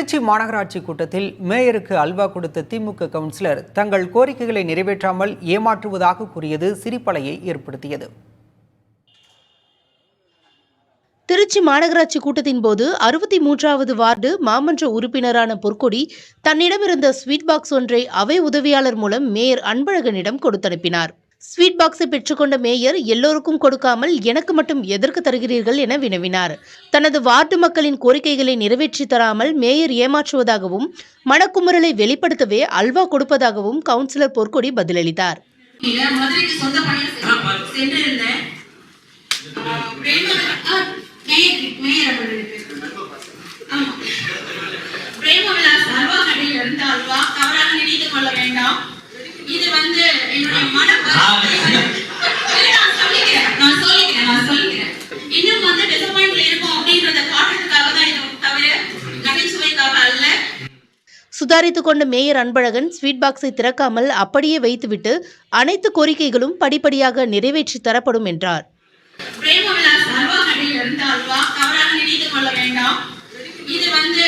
திருச்சி மாநகராட்சி கூட்டத்தில் மேயருக்கு அல்வா கொடுத்த திமுக கவுன்சிலர் தங்கள் கோரிக்கைகளை நிறைவேற்றாமல் ஏமாற்றுவதாக கூறியது சிரிப்பலையை ஏற்படுத்தியது. திருச்சி மாநகராட்சி கூட்டத்தின் போது 63வது வார்டு மாமன்ற உறுப்பினரான பொற்கொடி தன்னிடமிருந்த ஸ்வீட் பாக்ஸ் ஒன்றை அவை உதவியாளர் மூலம் மேயர் அன்பழகனிடம் கொடுத்தனுப்பினார். ஸ்வீட் பாக்ஸை பெற்றுக்கொண்ட மேயர் எல்லோருக்கும் கொடுக்காமல் எனக்கு மட்டும் எதற்கு தருகிறீர்கள் என வினவினார். தனது வார்டு மக்களின் கோரிக்கைகளை நிறைவேற்றி தராமல் மேயர் ஏமாற்றுவதாகவும் மனக்குமுறலை வெளிப்படுத்தவே அல்வா கொடுப்பதாகவும் கவுன்சிலர் பொற்கொடி பதிலளித்தார். இது வந்து என்னுடைய இன்னும் வந்து டிசப்பாயின்ட்ல இருக்கும் அப்படின்றத காட்டுறதுக்காக தான் இது தவிர நகைச்சுவைக்காக அல்ல. சுதாரித்துக் கொண்ட மேயர் அன்பழகன் ஸ்வீட் பாக்ஸை திறக்காமல் அப்படியே வைத்துவிட்டு அனைத்து கோரிக்கைகளும் படிப்படியாக நிறைவேற்றி தரப்படும் என்றார். பிரேமவிலாஸ் அல்வா கடையில் இருந்த அல்வா தவறாக நினைத்துக் கொள்ள வேண்டாம். இது வந்து